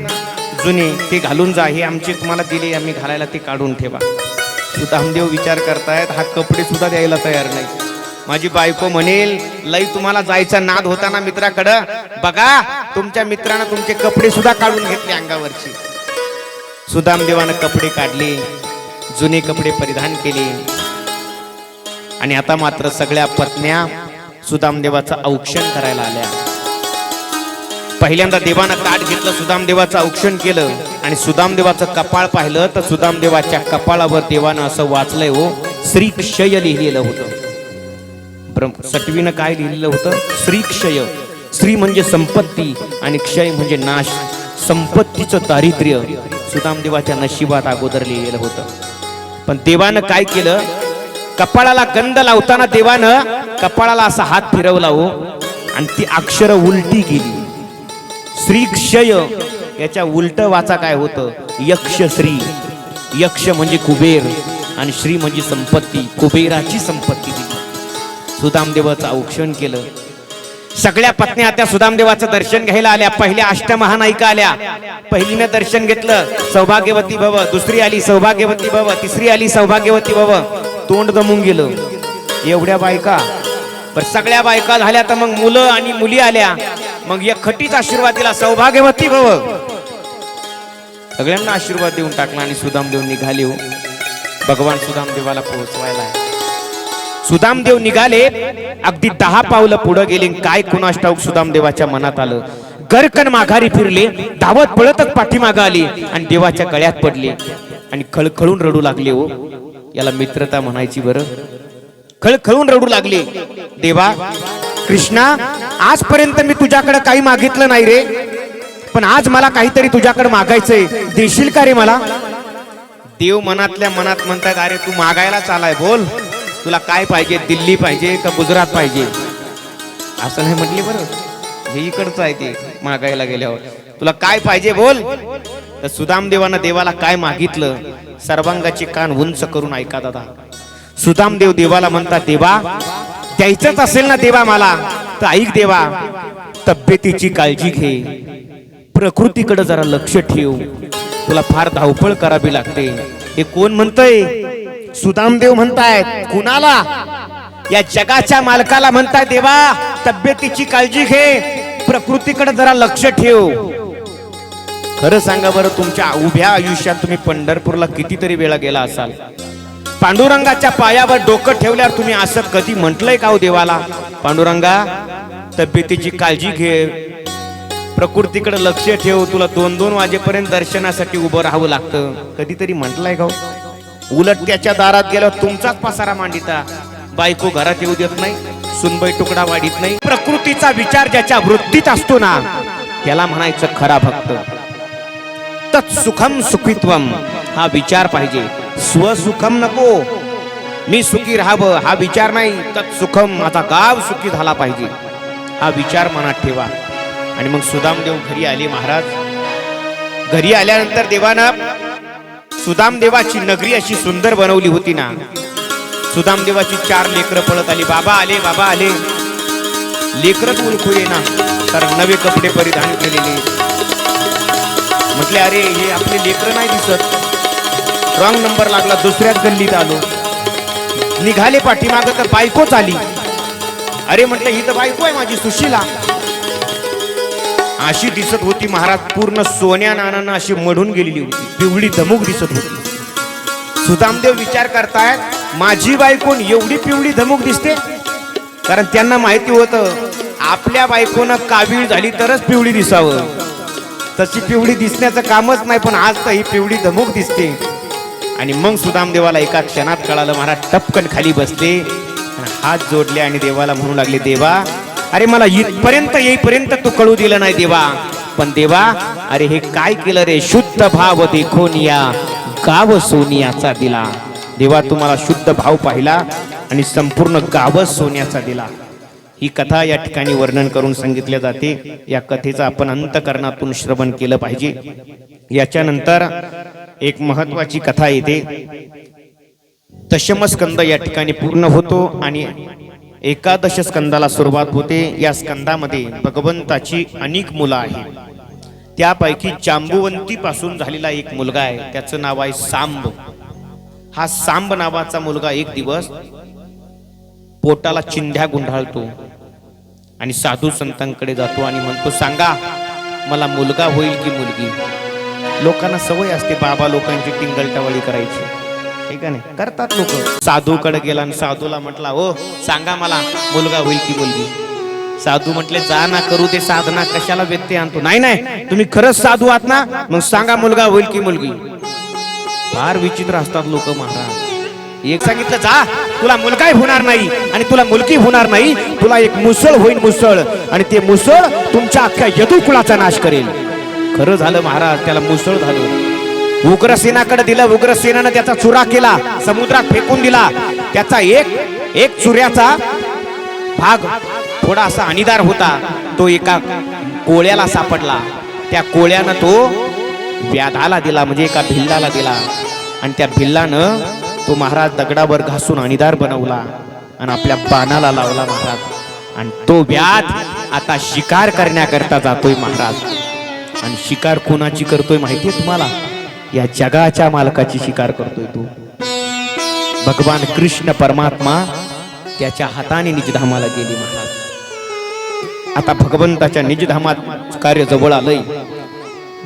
जुने ते घालून जा, हे आमचे तुम्हाला दिले आम्ही घालायला ते काढून ठेवा. सुदामदेव विचार करतायत हा कपडे सुद्धा द्यायला तयार नाही. माझी बायको म्हणेल लई तुम्हाला जायचा नाद होता ना मित्राकडं, बघा तुमच्या मित्रानं तुमचे कपडे सुद्धा काढून घेतले अंगावरची. सुदामदेवानं कपडे काढले, जुने कपडे परिधान केले आणि आता मात्र सगळ्या पत्न्या सुदामदेवाचं औक्षण करायला आल्या. पहिल्यांदा देवानं ताट घेतलं, सुदामदेवाचं औक्षण केलं आणि सुदामदेवाचं कपाळ पाहिलं तर सुदामदेवाच्या कपाळावर देवानं असं वाचलंय हो श्रीक्षय लिहिलेलं होतं. सटवीनं काय लिहिलेलं होतं? श्रीक्षय. श्री म्हणजे संपत्ती आणि क्षय म्हणजे नाश. संपत्तीचं दारिद्र्य सुदामदेवाच्या नशिबात अगोदर लिहिलेलं होतं. पण देवानं काय केलं, कपाळाला गंध लावताना देवानं कपाळाला असा हात फिरवला हो आणि ती अक्षर उलटी केली. श्रीक्षय याच्या उलट वाचा काय होतं? यक्षश्री. यक्ष म्हणजे कुबेर आणि श्री म्हणजे संपत्ती, कुबेराची संपत्ती दिली. सुदामदेवाचं औक्षण केलं. सगळ्या पत्नी त्या सुदामदेवाचं दर्शन घ्यायला आल्या. पहिल्या अष्टमहानायिका आल्या. पहिलीने दर्शन घेतलं, सौभाग्यवती भव. दुसरी आली सौभाग्यवती भव. तिसरी आली सौभाग्यवती भव. तोंड दमून गेलं. एवढ्या बायका पण सगळ्या बायका झाल्या तर मग मुलं आणि मुली आल्या. मग या खटीच आशीर्वाद दिला, सौभाग्यवती भव. सगळ्यांना आशीर्वाद देऊन टाकला आणि सुदामदेव निघाले हो भगवान सुदामदेवाला पोहोचवायला. सुदामदेव निघाले, अगदी 10 पावलं पुढे गेले. काय कुणास ठाऊक सुदामदेवाच्या मनात आलं. गरकन माघारी फिरले, धावत पळतच पाठीमागे आली आणि देवाच्या गळ्यात पडले आणि खळखळून रडू लागले हो. याला मित्रता म्हणायची बरं. खळखळून रडू लागले. देवा कृष्णा, आजपर्यंत मी तुझ्याकडे काही मागितलं नाही रे, पण आज मला काहीतरी तुझ्याकडे मागायचंय, देशील का रे मला? देव मनातल्या मनात म्हणतात अरे तू मागायला चालाय, बोल तुला काय पाहिजे, दिल्ली पाहिजे का गुजरात पाहिजे? असं नाही म्हटले बरं, हे इकडचं आहे ते मागायला गेल्यावर. तुला काय पाहिजे बोल. तर सुदामदेवानं देवाला काय मागितलं सर्वांगाचे कान उंच करून ऐका दादा. सुदामदेव देवाला म्हणतात देवा द्यायचंच असेल ना देवा मला तर ऐक देवा, तब्येतीची काळजी घे, प्रकृतीकडे जरा लक्ष ठेव, तुला फार धावपळ करावी लागते. हे कोण म्हणतंय? सुदामदेव म्हणतायत. कुणाला? या जगाच्या मालकाला म्हणताय देवा तब्येतीची काळजी घे, प्रकृतीकडे जरा लक्ष ठेव. खरं सांगा बरं, तुमच्या उभ्या आयुष्यात तुम्ही पंढरपूरला कितीतरी वेळा गेला असाल. पांडुरंगाच्या पायावर डोकं ठेवल्यावर तुम्ही असं कधी म्हटलंय का हो देवाला, पांडुरंगा तब्येतीची काळजी घे, प्रकृतीकडे लक्ष ठेव, तुला 2-2 वाजेपर्यंत दर्शनासाठी उभं राहावं लागतं, कधीतरी म्हटलंय का? उलट त्याच्या दारात गेल्यावर तुमचाच पसारा मांडिता. बायको घरात येऊ देत नाही, सुनबाई तुकडा वाढीत नाही. प्रकृतीचा विचार ज्याच्या वृत्तीत असतो ना त्याला म्हणायचं खरा भक्त. तत्सुखम सुखित्वम हा विचार पाहिजे. स्वसुखम नको, मी सुखी राहावं हा विचार नाही. तत्सुखम माझा गाव सुखी झाला पाहिजे हा विचार मनात ठेवा. आणि मग सुदामदेव घरी आले. महाराज घरी आल्यानंतर देवानं सुदामदेवाची नगरी अशी सुंदर बनवली होती ना. सुदामदेवाची 4 लेकरं पळत आली. बाबा आले, बाबा आले. लेकरच ओळखू येईना, कारण नवे कपडे परिधान केलेले. म्हटले अरे हे आपले लेकर नाही दिसत. रॉंग नंबर लागला, दुसऱ्याच गल्लीत आलो. निघाले पाठीमाग तर बायकोच आली. अरे म्हटलं ही तर बायको आहे माझी सुशीला. अशी दिसत होती महाराज, पूर्ण सोन्या नानानं अशी मढून गेलेली होती, पिवळी धमूक दिसत होती. सुदामदेव विचार करतायत माझी बायकोन एवढी पिवळी धमूक दिसते, कारण त्यांना माहिती होतं आपल्या बायकोनं कावीळ झाली तरच पिवळी दिसावं. तशी पिवळी दिसण्याचं कामच नाही, पण आज तर ही पिवळी धमूक दिसते. आणि मग सुदामदेवाला एका क्षणात कळालं. महाराज टपकन खाली बसले, हात जोडले आणि देवाला म्हणू लागले, देवा अरे मला इथपर्यंत येईपर्यंत तू कळू दिलं नाही देवा, पण देवा अरे हे काय केलं रे, शुद्ध भाव देखून या गाव सोनियाचा दिला. देवा तुम्हाला शुद्ध भाव पाहिला आणि संपूर्ण गाव सोन्याचा दिला. ही कथा या ठिकाणी वर्णन करून सांगितल्या जाते. या कथेचं आपण अंतःकरणातून श्रवण केलं पाहिजे. याच्यानंतर एक महत्वाची कथा येते. दशम स्कंद या ठिकाणी पूर्ण होतो आणि एकादश स्कंदाला सुरुवात होते. या स्कंदामध्ये भगवंताची अनेक मुलं आहेत. त्यापैकी जांबुवंती पासून झालेला एक मुलगा आहे, त्याचं नाव आहे सांब. हा सांब नावाचा मुलगा एक दिवस पोटाला चिंध्या गुंढाळतो आणि साधू संतांकडे जातो आणि म्हणतो, सांगा मला मुलगा होईल की मुलगी. लोकांना सवय असते बाबा लोकांची टिंगलटावळी करायची, ठीक आहे नाही, करतात लोक. साधूकडे गेला आणि साधूला म्हटला, हो सांगा मला मुलगा होईल की मुलगी. साधू म्हटले, जा ना करू ते साधना, कशाला व्यत्यय आणतो. नाही नाही, तुम्ही खरंच साधू आहात ना, मग सांगा मुलगा होईल की मुलगी. फार विचित्र असतात लोक महाराज. एक सांगितलं, जा तुला मुलगाही होणार नाही आणि तुला मुलगी होणार नाही, तुला एक मुसळ होईल मुसळ, आणि ते मुसळ तुमच्या अख्ख्या यदुकुळाचा नाश करेल. खरं झालं महाराज, त्याला मुसळ झालं. उग्रसेनाकडे दिलं, उग्रसेनानं त्याचा चुरा केला, समुद्रात फेकून दिला. त्याचा एक चुऱ्याचा भाग थोडासा अनिदार होता, तो एका कोळ्याला सापडला. त्या कोळ्यानं तो व्याधाला दिला, म्हणजे एका भिल्लाला दिला, आणि त्या भिल्लानं तो महाराज दगडावर घासून अनिदार बनवला आणि आपल्या बाणाला लावला महाराज. आणि तो व्याध आता शिकार करण्याकरता जातोय महाराज. आणि शिकार कोणाची करतोय माहितीये तुम्हाला? या जगाच्या मालकाची शिकार करतोय तो. भगवान कृष्ण परमात्मा त्याच्या हाताने निजधामाला गेली महाराज. आता भगवंताच्या निजधामात कार्य जवळ आलंय.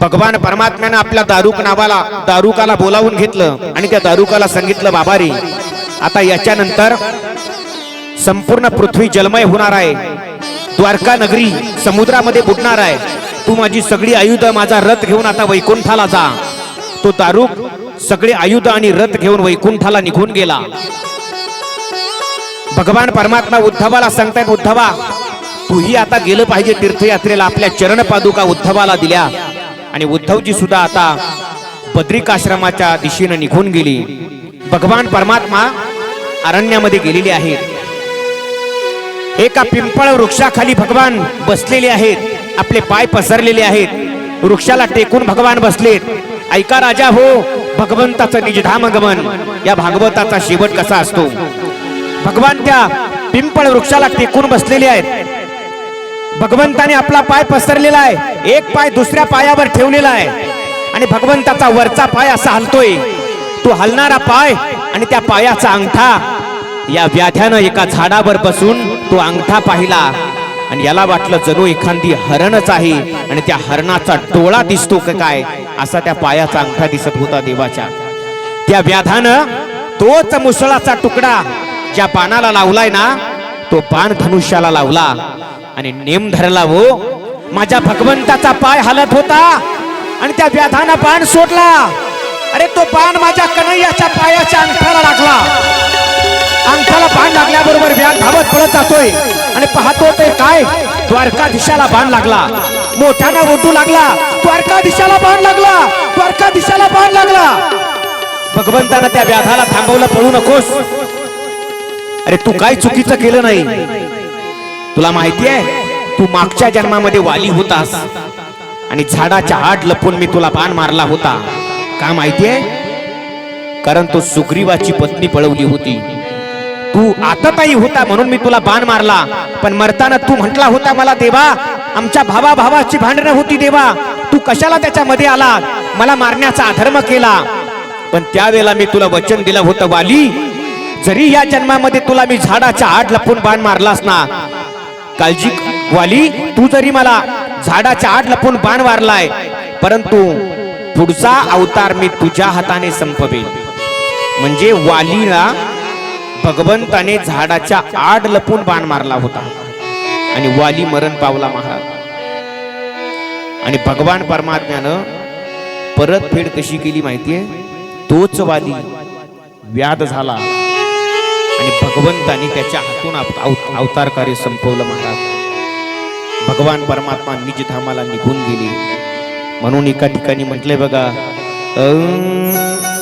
भगवान परमात्म्यानं आपल्या दारुकाला बोलावून घेतलं आणि त्या दारुकाला सांगितलं, बाबा रे, आता याच्यानंतर संपूर्ण पृथ्वी जलमय होणार आहे, द्वारका नगरी समुद्रामध्ये बुडणार आहे. तू माझी सगळी आयुध, माझा रथ घेऊन आता वैकुंठाला जा. तो दारुक सगळे आयुध आणि रथ घेऊन वैकुंठाला निघून गेला. भगवान परमात्मा उद्धवाला सांगतायत, उद्धवा तूही आता गेलं पाहिजे तीर्थयात्रेला. आपल्या चरण पादुका उद्धवाला दिल्या आणि उद्धवजी सुद्धा आता बद्रिकाश्रमाच्या दिशेने निघून गेली. भगवान परमात्मा अरण्यामध्ये गेलेले आहेत. एका पिंपळ वृक्षाखाली भगवान बसलेले आहेत, आपले पाय पसरलेले आहेत, वृक्षाला टेकून भगवान बसलेत. ऐका राजा हो, भगवंताचं निजधाम गमन, या भागवताचा शेवट कसा असतो. भगवान त्या पिंपळ वृक्षाला टेकून बसलेले आहेत. भगवंताने आपला पाय पसरलेला आहे, एक पाय दुसऱ्या पायावर ठेवलेला आहे आणि भगवंताचा वरचा पाय असा हलतोय. तो हलणारा पाय आणि त्या पायाचा अंगठा, या व्याध्यानं एका झाडावर बसून तो अंगठा पाहिला आणि याला वाटलं जणू एखादी हरणच आहे आणि त्या हरणाचा डोळा दिसतो का काय, असा त्या पायाचा अंगठा दिसत होता देवाच्या. त्या व्याधानं तोच मुसळाचा तुकडा ज्या बाणाला लावलाय ना, तो बाण धनुष्याला लावला आणि नेम धरला. हो, माझ्या भगवंताचा पाय हलत होता आणि त्या व्याधानं बाण सोडला. अरे तो बाण माझ्या कन्हैयाच्या पायाच्या अंगठ्याला लागला. अंगठ्याला बाण लागल्याबरोबर व्याध धावत पळत जातोय आणि पाहतो ते काय, द्वारकाधीशाला बाण लागला. मोठ्यानं ओरडू लागला, द्वारकाधीशाला बाण लागला, द्वारकाधीशाला बाण लागला. भगवंतानं त्या व्याधाला थांबवलं, पळू नकोस. अरे तू काय चुकीचं केलं नाही. तुला माहिती आहे, तू मागच्या जन्मामध्ये वाली होतास आणि झाडाच्या आड लपून मी तुला बाण मारला होता. का माहितीये? कारण तो सुग्रीवाची पत्नी पळवली होती. तू आतताई होता म्हणून मी तुला बाण मारला, पण मरताना तू म्हटला होता मला, देवा आमच्या भावाची भांडणं होती, देवा तू कशाला त्याच्यामध्ये आला, मला मारण्याचा अधर्म केला. पण त्यावेळेला मी तुला वचन दिलं होतं, वाली जरी या जन्मामध्ये तुला मी झाडाच्या आड लपून बाण मारलास ना, काळजी वाली, तू जरी मला झाडाच्या आड लपून बाण मारलाय, परंतु पुढचा अवतार मी तुझ्या हाताने संपवेल. म्हणजे वालीला भगवंताने झाडाच्या आड लपून बाण मारला होता आणि वाली मरण पावला महाराज. आणि भगवान परमात्म्यानं परतफेड कशी केली माहितीये? तोच वाली व्याध झाला आणि भगवंताने त्याच्या हातून अवतार कार्य संपवलं महाराज. भगवान परमात्मा निजधामाला निघून गेले. म्हणून एका ठिकाणी म्हटलंय बघा,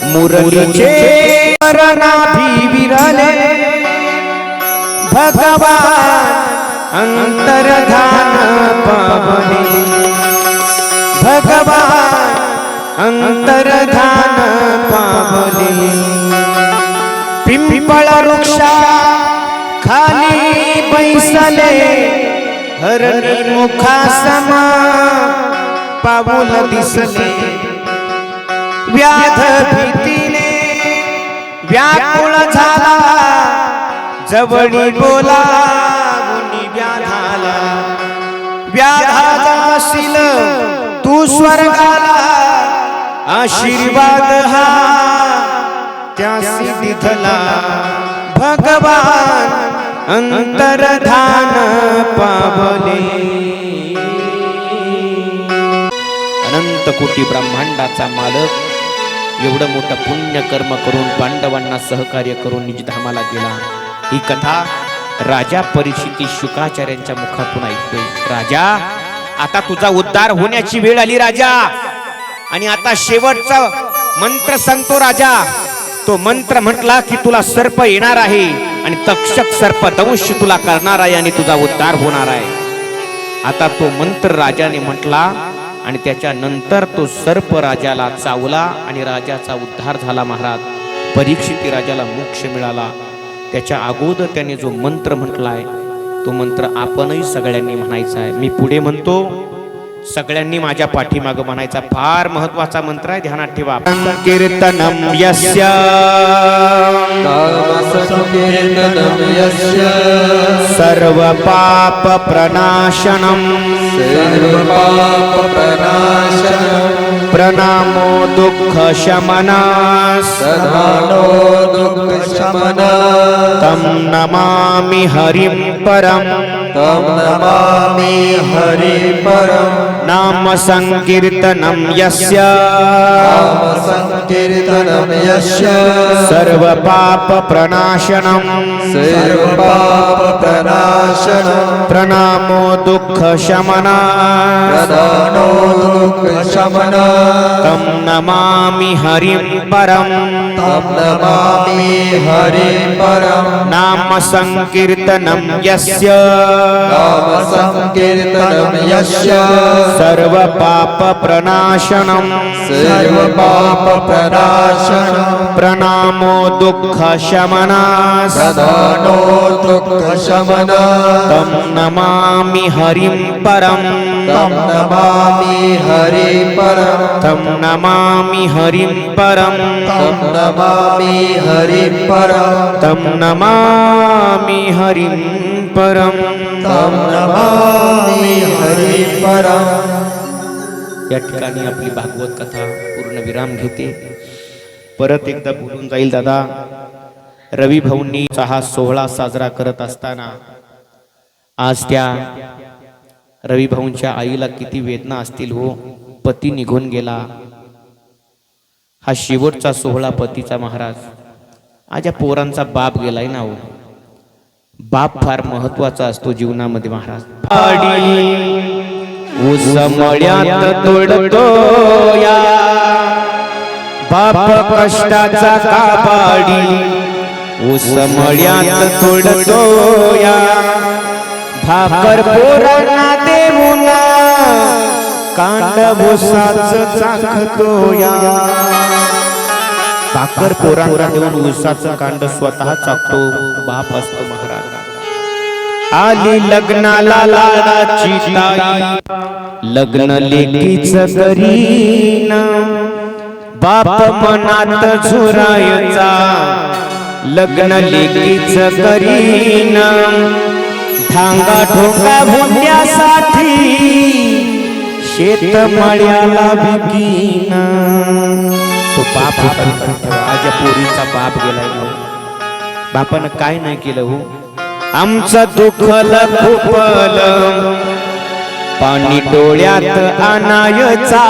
मुरलीचे नाभी विरले भगवान अंतर्धान पावले, भगवान अंतर्धान पावले. पिंपळ वृक्षा खाली बैसले हरणी मुखासम पाऊल दिसले व्याध भीतीने व्याकुळ झाला जवळी बोला मुनी व्याधाला व्याधाशील तू स्वर्गाला आशीर्वाद हा त्यासी दिधला भगवान अंतर्धान पावले अनंत कोटी ब्रह्मांडाचा मालक एवढं मोठं पुण्य कर्म करून पांडवांना सहकार्य करून निजधामाला गेला. ही कथा राजा परीक्षिती शुकाचार्यांच्या मुखातून ऐकतोय. राजा आता तुझा उद्धार होण्याची वेळ आली राजा. आणि आता शेवटचा मंत्र सांगतो राजा. तो मंत्र म्हटला की तुला सर्प येणार आहे आणि तक्षक सर्प दंश तुला करणार आहे आणि तुझा उद्धार होणार आहे. आता तो मंत्र राजाने म्हटला आणि त्याच्यानंतर तो सर्प राजाला चावला आणि राजाचा उद्धार झाला. महाराज परीक्षिती राजाला मोक्ष मिळाला. त्याच्या अगोदर त्याने जो मंत्र म्हटलाय तो मंत्र आपणही सगळ्यांनी म्हणायचा आहे. मी पुढे म्हणतो, सगळ्यांनी माझ्या पाठीमागं म्हणायचा. फार महत्वाचा मंत्र आहे, ध्यानात ठेवा. कीर्तनम यस्य नामसंकीर्तनं यस्य सर्व पाप प्रनाशनम सर्वपापप्रणाशनं प्रणामो दुःख शमनास सदानो दुःखशमनं तम नमामि हरिं परम तं नमामि हरिपरं नाम संकीर्तनम यस्य नामसंकीर्तनं यस्य सर्व पाप प्रनाशनम सर्वपापप्रणाशनं प्रणामो दुःख शमनास प्रदानो दुःखशमनं तम नमामि हरिं परम तं नमामि हरिपरं नाम संकीर्तनम यस्य नामसंकीर्तनं यस्य सर्व पाप प्रनाशनम सर्वपापप्रणाशनं प्रणामो दुःख शमनास प्रदानो दुःखशमनं तम नमामि हरिं परम तं नमामि हरिपरं तम नमामि हरिं परम तं नमामि हरिपरं तम नमामि हरिं परम तं नमामि हरिपरं. या ठिकाणी आपली भागवत कथा पूर्ण विराम घेते. परत एकदा बोलून जाईल दादा. रवी भाऊंनी हा सोहळा साजरा करत असताना आज त्या रवी भाऊंच्या आईला किती वेदना असतील हो. पती निघून गेला, हा शेवटचा सोहळा पतीचा. महाराज आज या पोरांचा बाप गेलाय ना हो. बाप फार महत्वाचा असतो जीवनामध्ये महाराज. ऊस मळ्यात तोडतो या बाप कष्टाचा कापाडी. ऊस मळ्यात तोडतो या भाकर पोरांना देऊन कांड ऊसाचं चाखतो या. भाकर पोरांना देऊन ऊसाचं कांड स्वतः चाकतो बाप असतो महाराज. आली लग्नाला लाडाची ताई, लग्न लेकीच करीन बाप मनात झुरायचा. लग्न लेकीच करीन धांगा ठोका भुंड्यासाठी शेत मळ्याला बिकीन. तो बाप होता. आज या पोरीचा बाप गेलाय. बापानं काय नाही केलं हो. आमचं दुखलं खुपलं पाणी डोळ्यात आणायचा.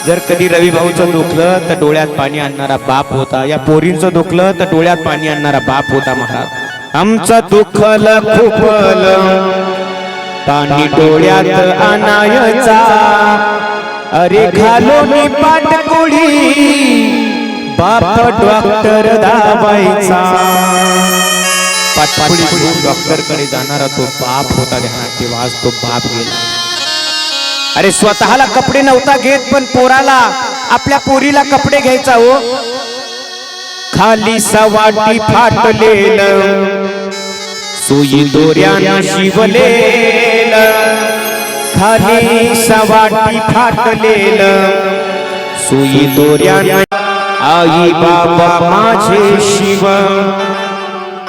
जर कधी रवी भाऊचं दुखलं तर डोळ्यात पाणी आणणारा बाप होता. या पोरींचं दुखलं तर डोळ्यात पाणी आणणारा बाप होता महाराज. आमचं दुखलं खुपलं पाणी डोळ्यात आणायचा. अरे घालोनी पाटकुळी बाप डॉक्टर दाबायचा. पाटकुळी घेऊन डॉक्टर कडे जाणारा तो बाप होता. तेव्हा आज तो बाप गेला. अरे स्वतःला कपडे नव्हता घेत पण पोराला आपल्या पोरीला कपडे घ्यायचा हो. खाली सवाटी फाटलेलं सुई दोऱ्यानं शिवलेलं खाली सवाटी फाटलेलं सुई दोऱ्यानं आई बाबा माझे शिव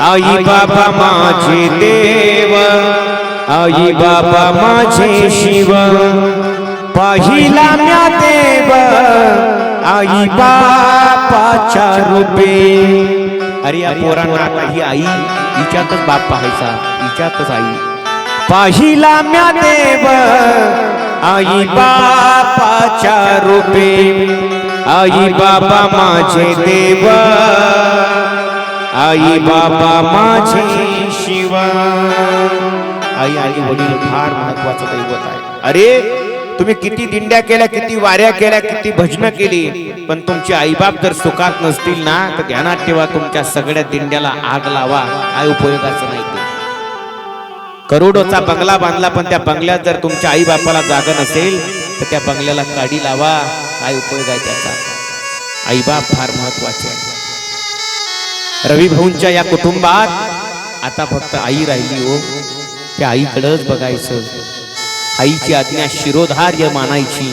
आई बाबा माझे देव आई बाबा माझे शिव पाहिला म्या देव आई बापाच्या रूपे. अरे या पोरांना आता ही आई हिच्यातच बाप पाहायचा हिच्यातच आई. पाहिला म्या देव आई बापाच्या रूपे आई बाबा माझे देव आई बाबा माझे शिव. आई आणि वडील फार महत्वाचं दैवत आहे. अरे तुम्ही किती दिंड्या केल्या किती वाऱ्या केल्या किती भजनं केली पण तुमचे आईबाप जर सुखात नसतील ना तर ध्यानात ठेवा तुमच्या सगळ्या दिंड्याला आग लावा काय उपयोगाचं नाही ते. करोडोचा बंगला बांधला पण त्या बंगल्यात जर तुमच्या आई बापाला जागा नसेल तर त्या बंगल्याला काडी लावा काय उपयोग आहे त्याचा. आईबाप फार महत्वाचे आहे. रवी भाऊंच्या या कुटुंबात आता फक्त आई राहिली हो. त्या आईकडेच बघायचं आईची आज्ञा शिरोधार्य मानायची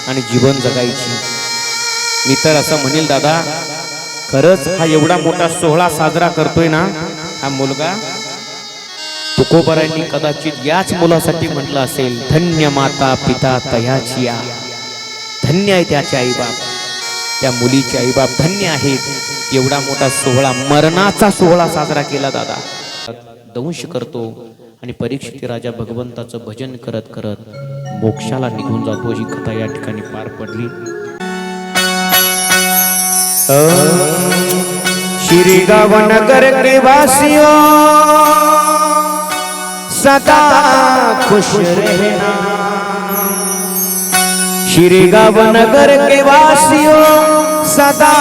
आणि जीवन जगायची. मी तर असं म्हणेल दादा खरंच हा एवढा मोठा सोहळा साजरा करतोय ना हा मुलगा तुकोबारांनी कदाचित याच मुलासाठी म्हटलं असेल धन्य माता पिता तयाची या. धन्य आहे त्याचे आईबाप त्या मुलीचे आईबाप धन्य आहेत. एवढा मोठा सोहळा मरणाचा सोहळा साजरा केला दादा. दंश करतो आणि परीक्षित राजा भगवंताचं भजन करत करत मोक्षाला निघून जातो. ही कथा या ठिकाणी पार पडली. श्रीगाव नगर के वासियों सदा खुश रहना. श्रीगाव नगर के वासियों सदा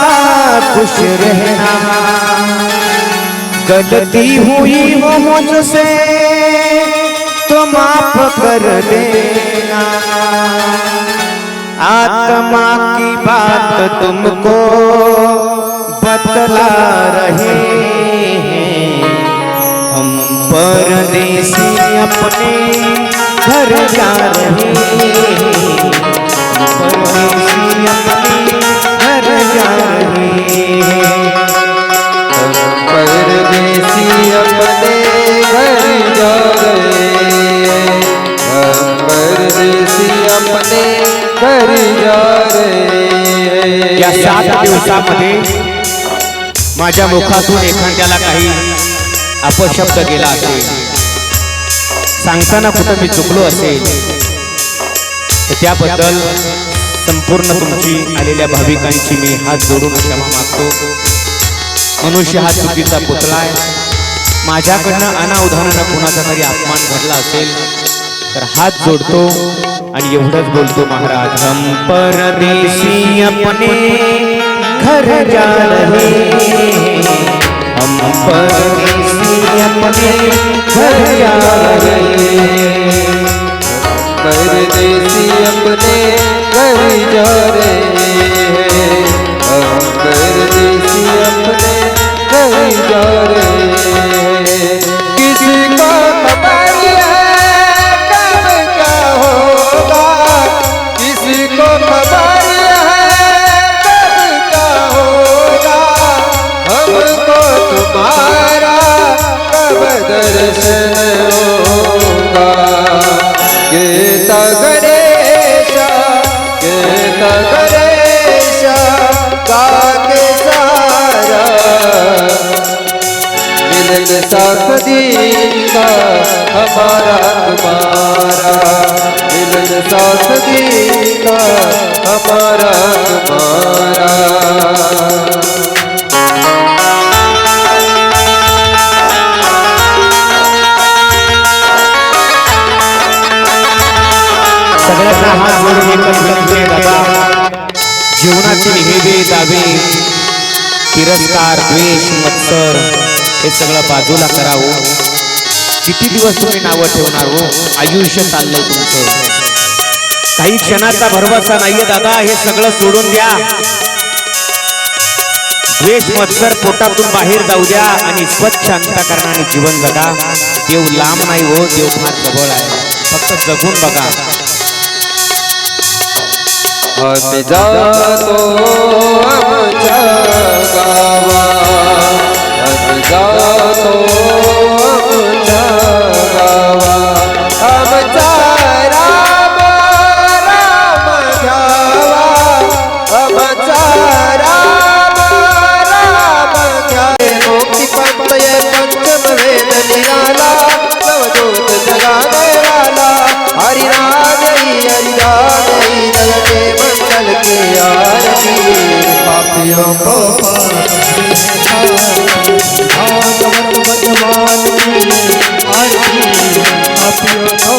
खुश रहना. गलती हुई हो मुझसे तो माफ कर देना. आत्मा की बात तुमको बतला रहे हैं. हम परदेसी अपने घर जा रहे हैं. परदेसी अपने घर जा रहे हैं. परदेसी अपने घर जा रहे परदेसी अपने घर जा रहे. या 7 दिवसामध्ये माझ्या मुखातून एखाद्याला काही अपशब्द गेला असेल सांगताना कुठं मी चुकलो असेल तर त्याबद्दल संपूर्ण तुमची आलेल्या भाविकांची मी हात जोडून क्षमा मागतो. मनुष्य हा चुकीचा पुतळा आहे. माझ्याकडनं अनावधानानं कुणाचा तरी अपमान घडला असेल तर हात जोडतो आणि एवढंच बोलतो महाराज हम परदेसी अपने घर जा रहे हैं. हम परदेसी अपने घर जा रहे हैं. परदेसी अपने घर जा रहे हैं. परदेसी अपने घर जा रहे हैं. किसी को खबर है कब क्या होगा. किसी को खबर है कब क्या होगा. हमको तुम्हारा कब दर्शन होगा. केता गणेशा काके सारा मिलन साथ दीना हमारा तुम्हारा. मिलन साथ दीना हमारा तुम्हारा. सगळ्यांना हात जोडून एकच विनंती आहे दादा जीवनाचे हेवे दावे तिरस्कार द्वेष मत्सर हे सगळं बाजूला करावं. किती दिवस तुम्ही नावं ठेवणार हो. आयुष्य चाललंय तुमचं. काही क्षणाचा भरवसा नाहीये दादा. हे सगळं सोडून द्या. द्वेष मत्सर पोटातून बाहेर जाऊ द्या आणि स्वच्छ अंतःकरणाने जीवन जगा. देव लांब नाही हो, देव फार जवळ आहे, फक्त जगून बघा. आम्ही जातो आमच्या गावा, आम्ही जातो आमच्या गावा. आमचा राम राम घ्यावा, आमचा राम राम घ्यावे. मुक्ती पंथय पंचम वेद निराला, नवज्योत जगाने वाला. हरि राम हरि राम जगते मंगल के आरती. पापियों को भागवत भगवान की आरती, पापियों को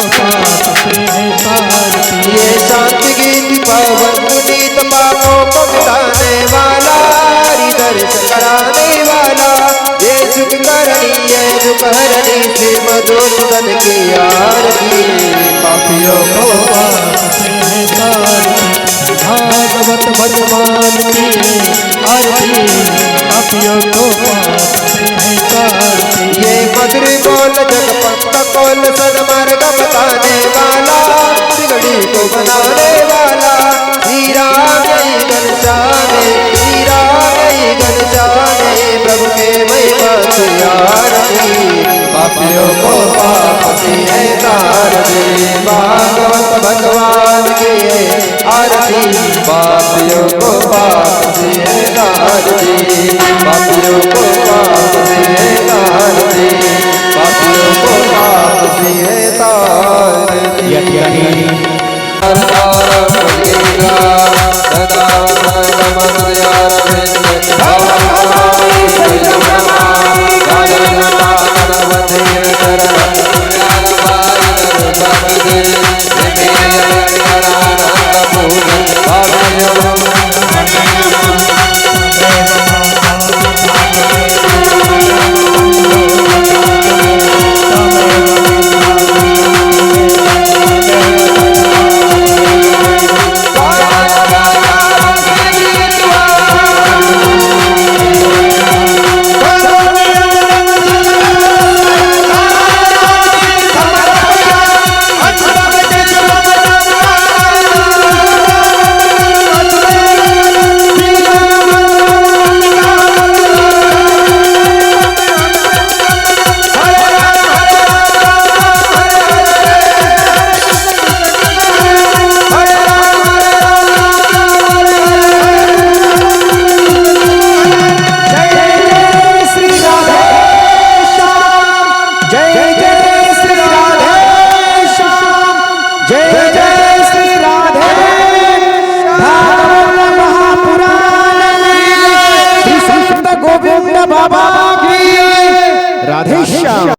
ये शांति गीत पावन पुनीत पापों को मिटाने वाला, हरि दर्शन कराने वाला. ये सुख करनी ये दुख हरनी, श्री मधुसूदन की आरती. पापियों को भागवत भगवान की आरती, पापियों को ये मधुर बोल जग पंथ कोल सदमार्ग बताने वाला, बिगड़ी को बनाने वाला. श्री राम घनश्यामे, श्री राम घनश्यामे, प्रभु के महिमा से आरती. पापियों को पाप से है तार दे, भागवत भगवान की आरती. पापियों को पाप से है तार दे, पापियों को पाप से है तार दे, पापियों को पाप से है तार दे. या ठिकाणी